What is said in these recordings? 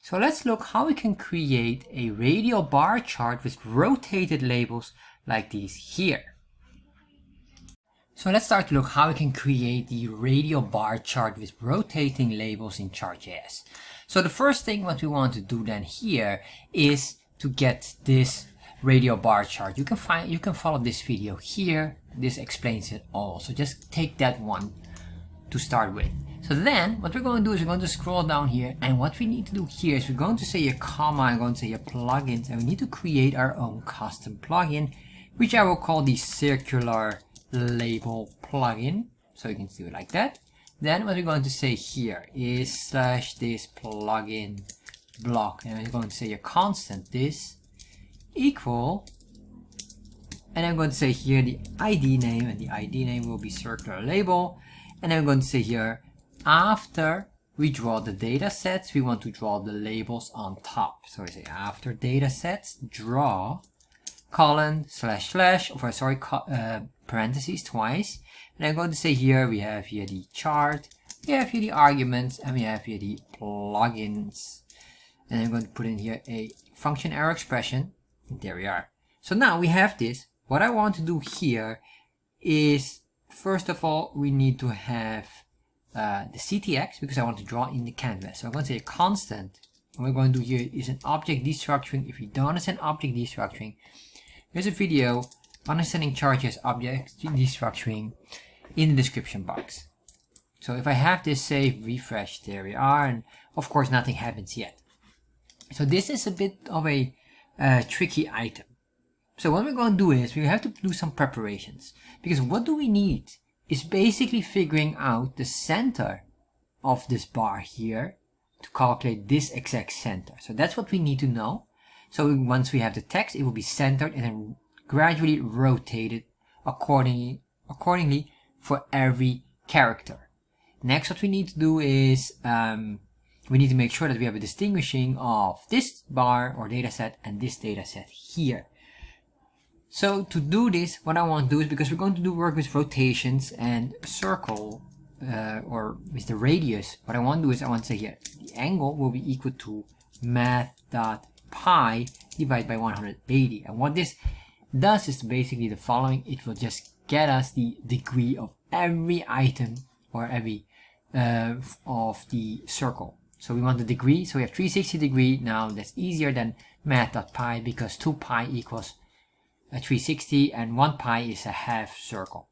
So let's look how we can create a radial bar chart with rotated labels like these here. So let's start to look how we can create the radial bar chart with rotating labels in chart.js. So the first thing what we want to do then here is to get this radial bar chart. You can follow this video here. This explains it all. So just take that one to start with. So then what we're going to do is we're going to scroll down here, and what we need to do here is we're going to say a comma, I'm going to say a plugins, and we need to create our own custom plugin, which I will call the circular label plugin. So you can do it like that. Then what we're going to say here is /this plugin block, and we're going to say a constant this equal, and I'm going to say here the ID name, and the ID name will be circular label, and I'm going to say here after we draw the data sets, we want to draw the labels on top. So we say after data sets, draw colon / parentheses twice, and I'm going to say here we have here the chart, we have here the arguments, and we have here the plugins, and I'm going to put in here a function error expression. There we are. So now we have this. What I want to do here is, first of all, we need to have the CTX, because I want to draw in the canvas. So I'm going to say a constant, and we're going to do here is an object destructuring. If you don't understand object destructuring, there's a video understanding chartjs object destructuring in the description box. So if I have this save, refresh, there we are, and of course nothing happens yet. So this is a bit of a tricky item. So what we're going to do is we have to do some preparations, because what do we need is basically figuring out the center of this bar here to calculate this exact center. So that's what we need to know. So once we have the text, it will be centered and then gradually rotated accordingly for every character. Next, what we need to do is we need to make sure that we have a distinguishing of this bar or data set and this data set here. So to do this, what I want to do is, because we're going to do work with rotations and circle or with the radius, what I want to do is I want to say here the angle will be equal to math.pi divided by 180. And what this does is basically the following. It will just get us the degree of every item or every of the circle. So we want the degree, so we have 360 degree. Now that's easier than math.pi, because 2 pi equals 360 and 1 pi is a half circle.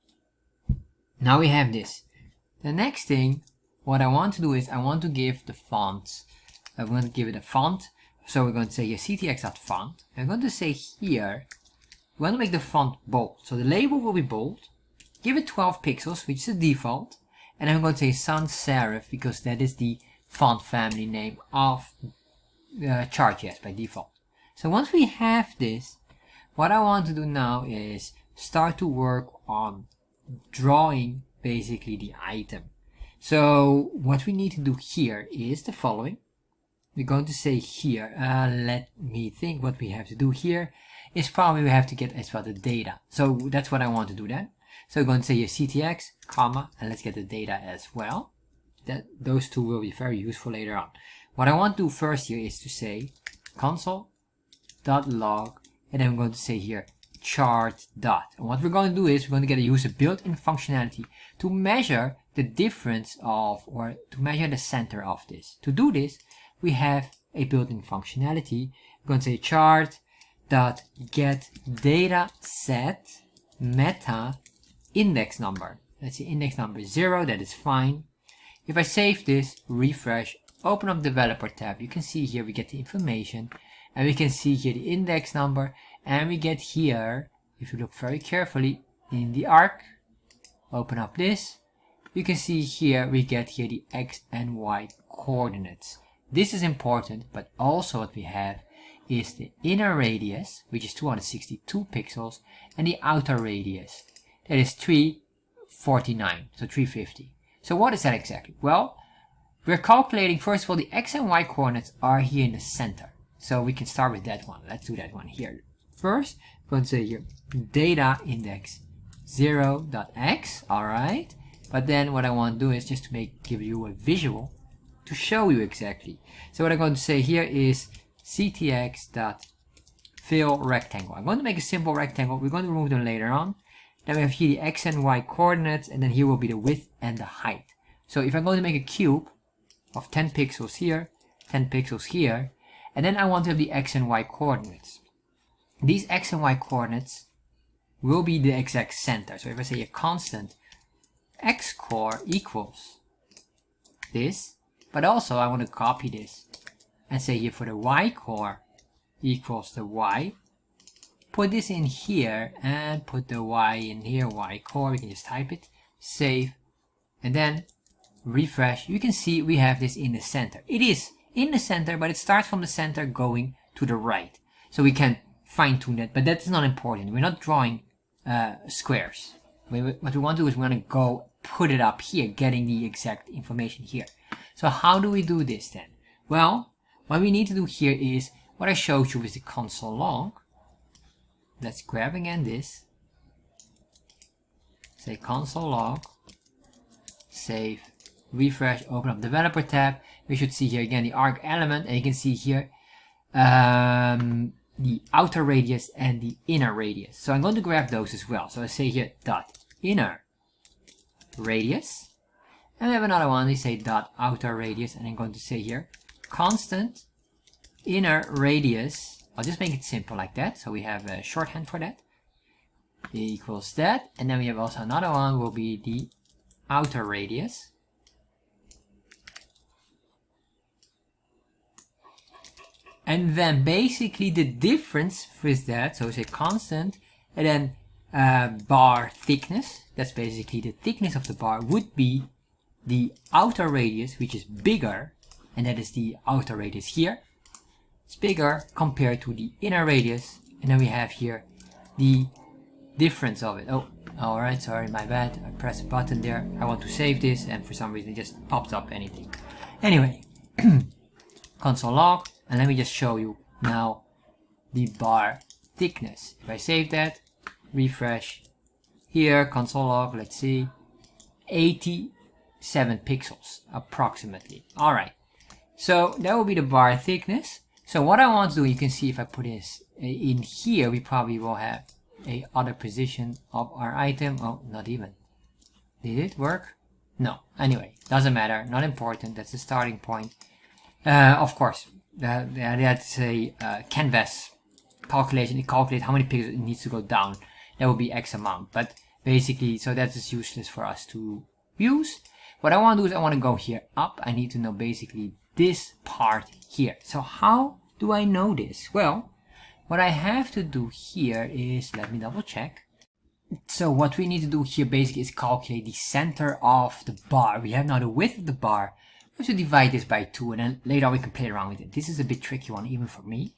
Now we have this. The next thing, what I want to do is I want to give the fonts, I want to give it a font. So we're going to say here ctx.font. I'm going to say here, we want to make the font bold. So the label will be bold. Give it 12 pixels, which is the default. And I'm going to say sans serif, because that is the font family name of chartjs by default. So once we have this, what I want to do now is start to work on drawing basically the item. So what we need to do here is the following. We're going to say here, let me think, what we have to do here is probably we have to get as well the data. So that's what I want to do then. So we're going to say here ctx, comma, and let's get the data as well. Those two will be very useful later on. What I want to do first here is to say console.log, and then I'm going to say here chart dot. And what we're going to do is we're going to use a built-in functionality to measure the difference of, or to measure the center of this. To do this, we have a built-in functionality. We're going to say chart dot get data set meta index number. Let's see, index number is 0. That is fine. If I save this, refresh, open up developer tab, you can see here we get the information, and we can see here the index number, and we get here, if you look very carefully in the arc, open up this, you can see here we get here the x and y coordinates. This is important, but also what we have is the inner radius, which is 262 pixels, and the outer radius, that is 349, so 350. So what is that exactly? Well, we're calculating, first of all, the x and y coordinates are here in the center. So we can start with that one. Let's do that one here. First, I'm going to say here data index 0.x, alright. But then what I want to do is just to give you a visual. to show you exactly. So what I'm going to say here is ctx.fill rectangle. I'm going to make a simple rectangle. We're going to remove them later on. Then we have here the x and y coordinates, and then here will be the width and the height. So if I'm going to make a cube of 10 pixels here, 10 pixels here, and then I want to have the x and y coordinates. These x and y coordinates will be the exact center. So if I say a constant x core equals this, but also I want to copy this and say here for the y core equals the y, put this in here and put the y in here, y core, we can just type it, save, and then refresh. You can see we have this in the center. It is in the center, but it starts from the center going to the right. So we can fine tune that, but that is not important. We're not drawing squares. What we want to do is we want to go put it up here, getting the exact information here. So how do we do this then? Well, what we need to do here is what I showed you with the console log. Let's grab again this, say console log, save, refresh, open up developer tab. We should see here again the arc element, and you can see here the outer radius and the inner radius. So I'm going to grab those as well. So I say here dot inner radius, and we have another one. We say dot outer radius, and I'm going to say here constant inner radius. I'll just make it simple like that, so we have a shorthand for that. Equals that, and then we have also another one will be the outer radius. And then basically the difference with that, so say constant, and then bar thickness, that's basically the thickness of the bar, would be the outer radius, which is bigger, and that is the outer radius here. It's bigger compared to the inner radius, and then we have here the difference of it. Oh, alright, sorry, my bad. I pressed a button there. I want to save this, and for some reason it just popped up anything. Anyway, console log, and let me just show you now the bar thickness. If I save that, refresh, here, console log, let's see, 87 pixels approximately. Alright, so that will be the bar thickness. So what I want to do, you can see if I put this in here, we probably will have a other position of our item. Oh, not even. Did it work? No. Anyway, doesn't matter. Not important. That's the starting point. Of course, that's a canvas calculation. It calculates how many pixels it needs to go down. That will be X amount. But basically, so that is useless for us to use. What I want to do is I want to go here up. I need to know basically this part here. So how do I know this? Well, what I have to do here is, let me double check. So what we need to do here basically is calculate the center of the bar. We have now the width of the bar. We have to divide this by 2, and then later on we can play around with it. This is a bit tricky one even for me.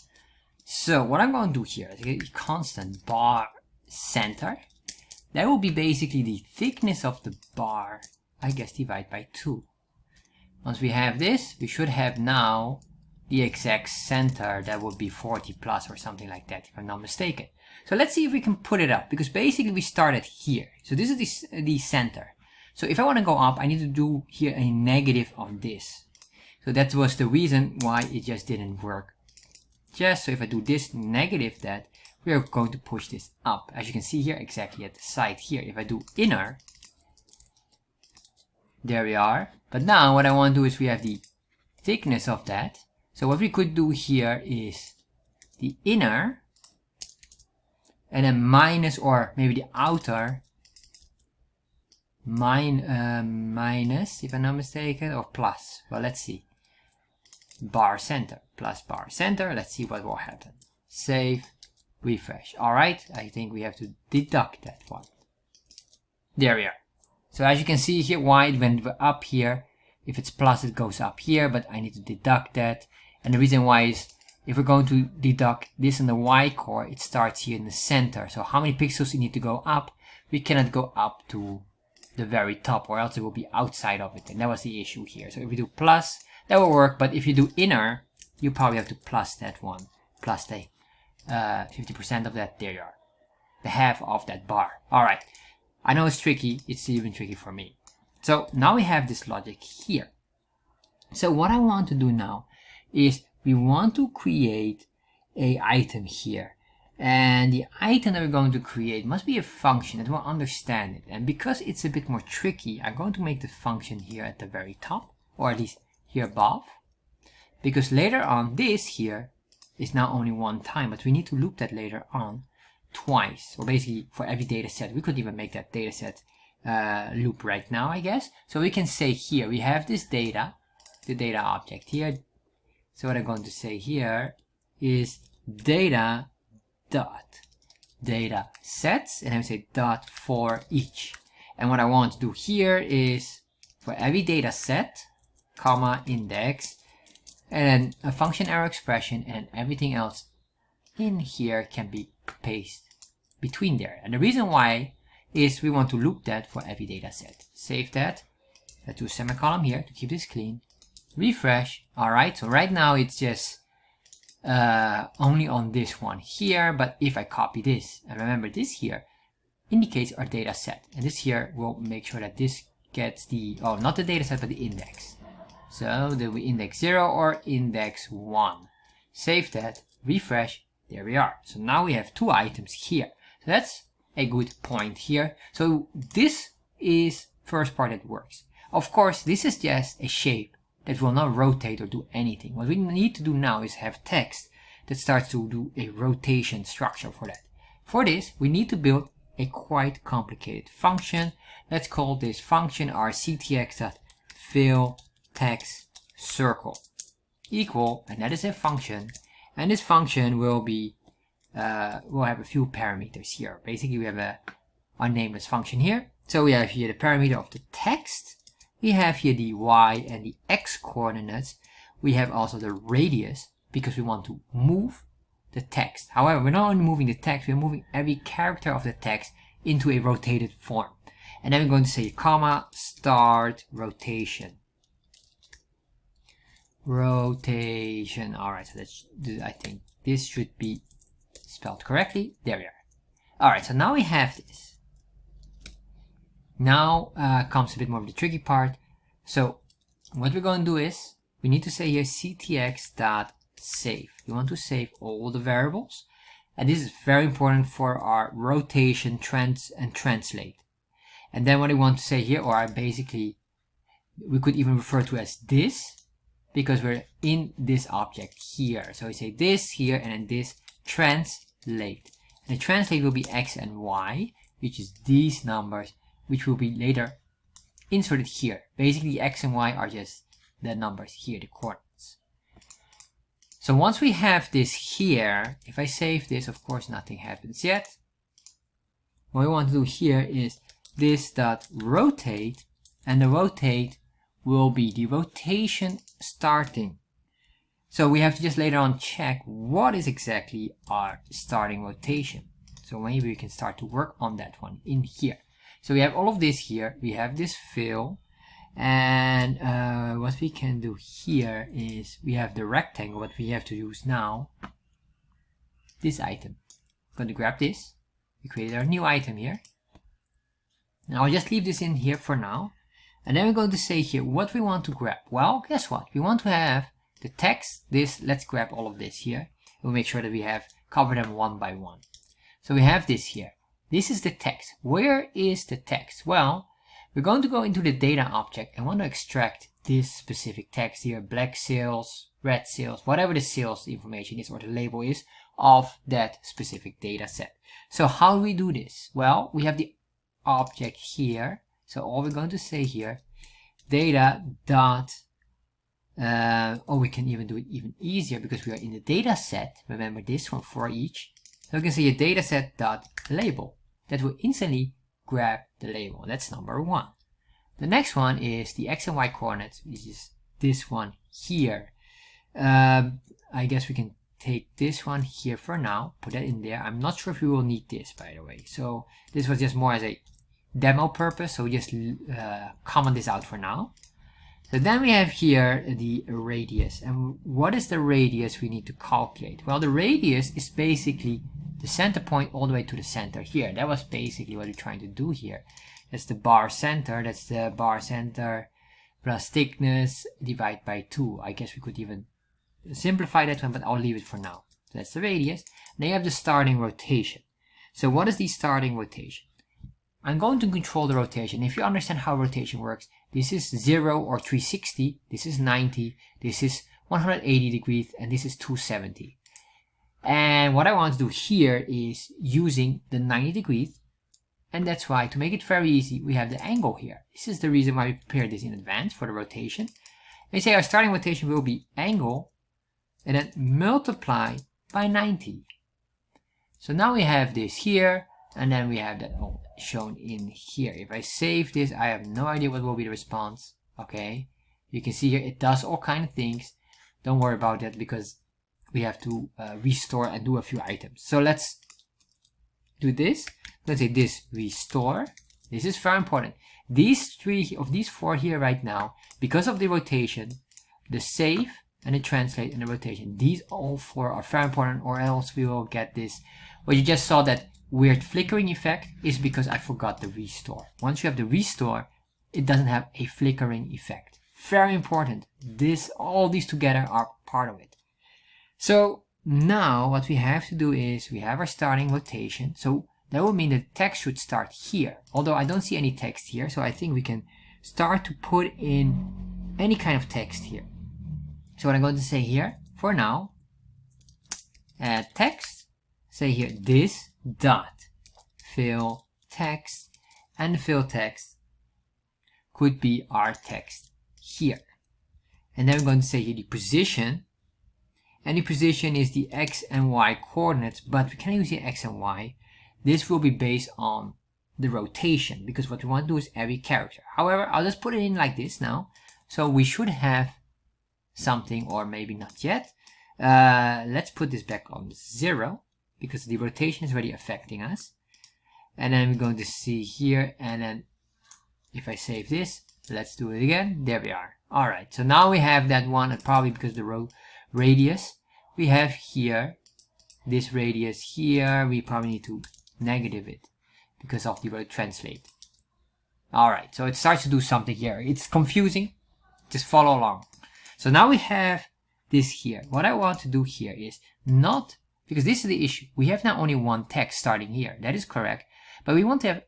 So what I'm going to do here is a constant bar center. That will be basically the thickness of the bar, I guess, divided by 2. Once we have this, we should have now the exact center. That would be 40 plus or something like that, if I'm not mistaken. So let's see if we can put it up, because basically we started here. So this is the center. So if I want to go up, I need to do here a negative of this. So that was the reason why it just didn't work. Just so if I do this negative that, we are going to push this up. As you can see here, exactly at the side here. If I do inner, there we are. But now what I want to do is we have the thickness of that. So what we could do here is the inner, and then minus, or maybe the outer, minus, if I'm not mistaken, or plus. Well, let's see. Bar center, plus bar center. Let's see what will happen. Save, refresh. Alright, I think we have to deduct that one. There we are. So as you can see here, why it went up here. If it's plus, it goes up here, but I need to deduct that. And the reason why is, if we're going to deduct this in the Y core, it starts here in the center. So how many pixels you need to go up? We cannot go up to the very top, or else it will be outside of it. And that was the issue here. So if we do plus, that will work. But if you do inner, you probably have to plus that one. Plus the 50% of that. There you are. The half of that bar. Alright. I know it's tricky. It's even tricky for me. So now we have this logic here. So what I want to do now is we want to create a item here. And the item that we're going to create must be a function that will understand it. And because it's a bit more tricky, I'm going to make the function here at the very top, or at least here above. Because later on, this here is now only one time, but we need to loop that later on twice. Or basically for every data set. We could even make that data set loop right now, I guess. So we can say here, we have this data, the data object here. So what I'm going to say here is data sets, and I would say dot for each. And what I want to do here is for every data set, comma, index, and then a function arrow expression, and everything else in here can be pasted between there. And the reason why is we want to loop that for every data set. Save that. Let's do a semicolon here to keep this clean. Refresh. Alright, so right now it's just only on this one here, but if I copy this, and remember this here indicates our data set, and this here will make sure that this gets the, oh, not the data set, but the index. So then we index 0 or index 1. Save that, refresh, there we are. So now we have two items here. So that's a good point here. So this is first part that works. Of course, this is just a shape that will not rotate or do anything. What we need to do now is have text that starts to do a rotation structure for that. For this, we need to build a quite complicated function. Let's call this function our ctx.fill text circle equal, and that is a function. And this function will be, will have a few parameters here. Basically, we have a unnameless function here. So we have here the parameter of the text. We have here the y and the x coordinates. We have also the radius because we want to move the text. However, we're not only moving the text, we're moving every character of the text into a rotated form. And then we're going to say comma start rotation. Rotation. Alright, so that's, I think this should be spelled correctly. There we are. Alright, so now we have this. Now comes a bit more of the tricky part. So what we're going to do is we need to say here ctx.save. We want to save all the variables, and this is very important for our rotation, trans, and translate. And then what I want to say here, or basically we could even refer to as this, because we're in this object here. So we say this here, and then this translate. And the translate will be x and y, which is these numbers, which will be later inserted here. Basically, x and y are just the numbers here, the coordinates. So once we have this here, if I save this, of course, nothing happens yet. What we want to do here is this dot rotate, and the rotate will be the rotation starting. So we have to just later on check what is exactly our starting rotation. So maybe we can start to work on that one in here. So we have all of this here, we have this fill, and what we can do here is we have the rectangle. What we have to use now, this item. I'm going to grab this, we created our new item here. Now I'll just leave this in here for now, and then we're going to say here what we want to grab. Well, guess what, we want to have the text, this, let's grab all of this here. We'll make sure that we have covered them one by one. So we have this here. This is the text. Where is the text? Well, we're going to go into the data object and want to extract this specific text here, black sales, red sales, whatever the sales information is or the label is of that specific data set. So how do we do this? Well, we have the object here. So all we're going to say here, data dot, or we can even do it even easier because we are in the data set. Remember this one for each. So we can say a data set dot label. That will instantly grab the label. That's number one. The next one is the x and y coordinates, which is this one here. I guess we can take this one here for now, put that in there. I'm not sure if we will need this, by the way. So this was just more as a demo purpose, so we just comment this out for now. So then we have here the radius. And what is the radius we need to calculate? Well, the radius is basically the center point all the way to the center here. That was basically what we're trying to do here. That's the bar center. That's the bar center plus thickness divided by 2. I guess we could even simplify that one, but I'll leave it for now. So that's the radius. Now you have the starting rotation. So what is the starting rotation? I'm going to control the rotation. If you understand how rotation works, this is 0 or 360, this is 90, this is 180 degrees, and this is 270. And what I want to do here is using the 90 degrees, and that's why, to make it very easy, we have the angle here. This is the reason why we prepared this in advance for the rotation. They say our starting rotation will be angle, and then multiply by 90. So now we have this here, and then we have that shown in here. If I save this, I have no idea what will be the response. Okay, you can see here it does all kind of things. Don't worry about that because we have to restore and do a few items. So let's do this. Let's say this restore. This is very important. These 3 of these 4 here right now, because of the rotation, the save and the translate and the rotation, these all 4 are very important, or else we will get this. What you just saw, that weird flickering effect, is because I forgot the restore. Once you have the restore, it doesn't have a flickering effect. Very important. All these together are part of it. So now what we have to do is we have our starting rotation. So that would mean the text should start here. Although I don't see any text here, so I think we can start to put in any kind of text here. So what I'm going to say here for now, add text, say here this dot fill text, and the fill text could be our text here. And then we're going to say here the position, and the position is the x and y coordinates, but we can use the x and y. This will be based on the rotation, because what we want to do is every character. However, I'll just put it in like this now. So we should have something, or maybe not yet. Let's put this back on 0, because the rotation is already affecting us. And then we're going to see here, and then if I save this, let's do it again. There we are. Alright, so now we have that one, and probably because the radius we have here, this radius here, we probably need to negative it because of the word translate. Alright, so it starts to do something here. It's confusing, just follow along. So now we have this here. What I want to do here is not, because this is the issue, we have now only one text starting here, that is correct, but we want to have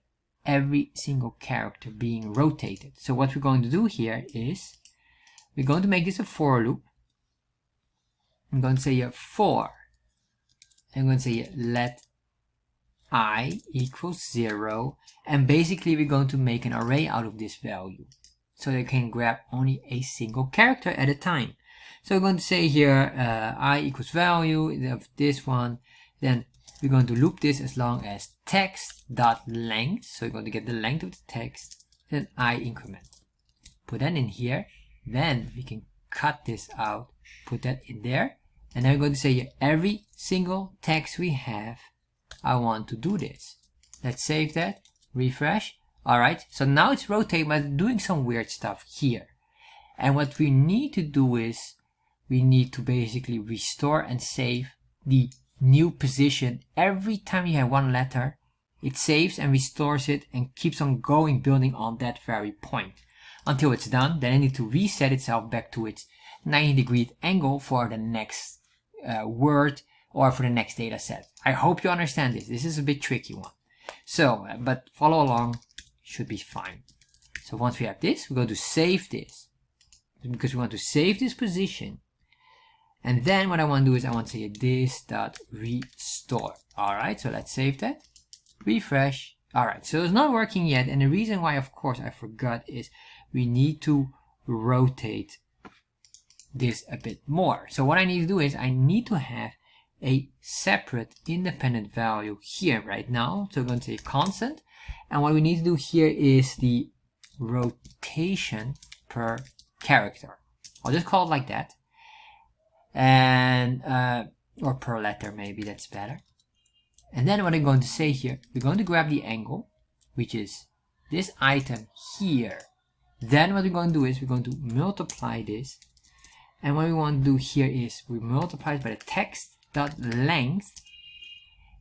every single character being rotated. So what we're going to do here is we're going to make this a for loop. I'm going to say here for, I'm going to say here let I equals 0, and basically we're going to make an array out of this value, so they can grab only a single character at a time. So we're going to say here I equals value of this one, then we're going to loop this as long as text dot length, so we're going to get the length of the text, then I increment. Put that in here, then we can cut this out, put that in there, and then we're going to say here every single text we have, I want to do this. Let's save that, refresh. Alright, so now it's rotating, but doing some weird stuff here. And what we need to do is we need to basically restore and save the new position. Every time you have one letter, it saves and restores it and keeps on going, building on that very point until it's done. Then it needs to reset itself back to its 90-degree angle for the next word or for the next data set. I hope you understand this. This is a bit tricky one. So, but follow along, should be fine. So once we have this, we're going to save this because we want to save this position. And then what I want to do is I want to say this dot restore. Alright, so let's save that. Refresh. Alright, so it's not working yet. And the reason why, of course, I forgot is we need to rotate this a bit more. So what I need to do is I need to have a separate independent value here right now. So we're going to say constant. And what we need to do here is the rotation per character. I'll just call it like that. And or per letter, maybe that's better. And then what I'm going to say here, we're going to grab the angle, which is this item here. Then what we're going to do is we're going to multiply this. And what we want to do here is we multiply it by the text dot length,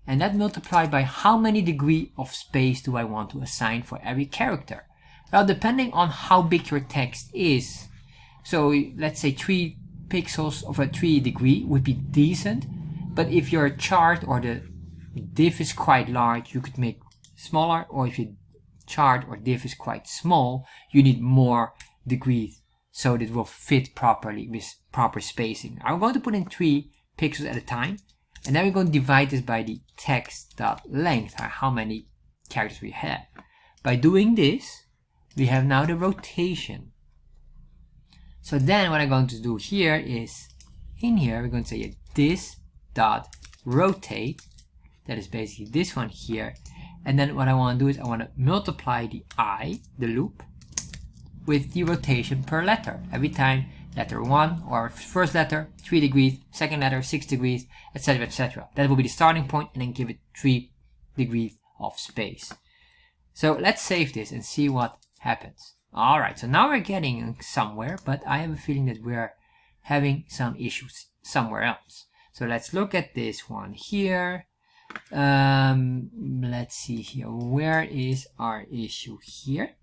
and that multiplied by how many degree of space do I want to assign for every character. Well, depending on how big your text is, so let's say 3 pixels of a 3 degree would be decent, but if your chart or the div is quite large, you could make smaller, or if your chart or div is quite small, you need more degrees so that it will fit properly with proper spacing. I'm going to put in 3 pixels at a time, and then we're going to divide this by the text.length, or how many characters we have. By doing this, we have now the rotation. So then what I'm going to do here is, in here we're going to say this dot rotate, that is basically this one here, and then what I want to do is I want to multiply the I, the loop, with the rotation per letter. Every time letter 1 or first letter 3 degrees, second letter 6 degrees, etc, etc. That will be the starting point, and then give it 3 degrees of space. So let's save this and see what happens. Alright, so now we're getting somewhere, but I have a feeling that we're having some issues somewhere else. So let's look at this one here. Let's see here. Where is our issue here?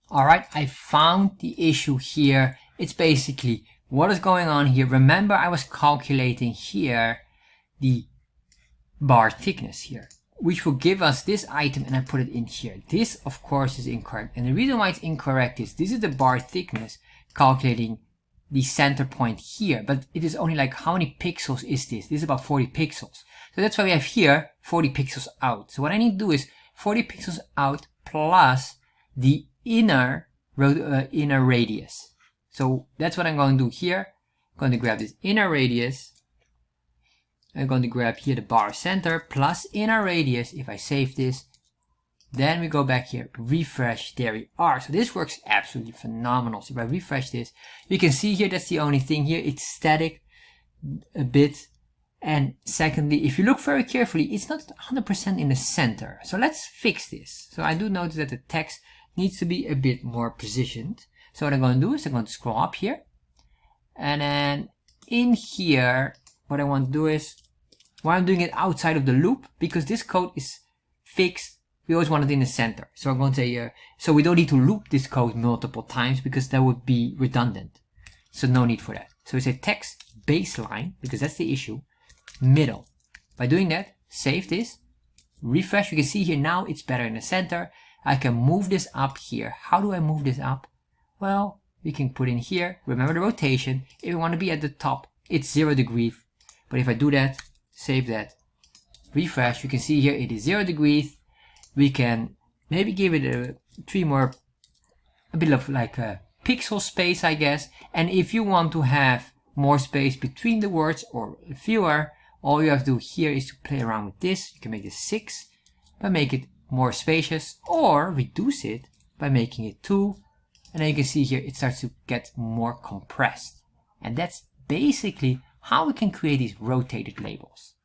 Alright, I found the issue here. It's basically what is going on here. Remember, I was calculating here the bar thickness here, which will give us this item, and I put it in here. This, of course, is incorrect. And the reason why it's incorrect is this is the bar thickness calculating the center point here, but it is only like, how many pixels is this? This is about 40 pixels. So that's why we have here 40 pixels out. So what I need to do is 40 pixels out plus the inner radius. So that's what I'm going to do here. I'm going to grab this inner radius. I'm going to grab here the bar center plus inner radius. If I save this, then we go back here, refresh, there we are. So this works absolutely phenomenal. So if I refresh this, you can see here, that's the only thing here. It's static a bit. And secondly, if you look very carefully, it's not 100% in the center. So let's fix this. So I do notice that the text needs to be a bit more positioned. So what I'm going to do is I'm going to scroll up here. And then in here, what I want to do is, why I'm doing it outside of the loop, because this code is fixed. We always want it in the center. So I'm going to say, so we don't need to loop this code multiple times, because that would be redundant. So no need for that. So we say text baseline, because that's the issue, middle. By doing that, save this, refresh. You can see here now it's better in the center. I can move this up here. How do I move this up? Well, we can put in here, remember the rotation. If we want to be at the top, it's 0 degrees. But if I do that, save that, refresh, you can see here it is 0 degrees. We can maybe give it a bit of like a pixel space, I guess. And if you want to have more space between the words or fewer, all you have to do here is to play around with this. You can make this 6 by make it more spacious, or reduce it by making it 2. And then you can see here it starts to get more compressed. And that's basically how we can create these rotated labels.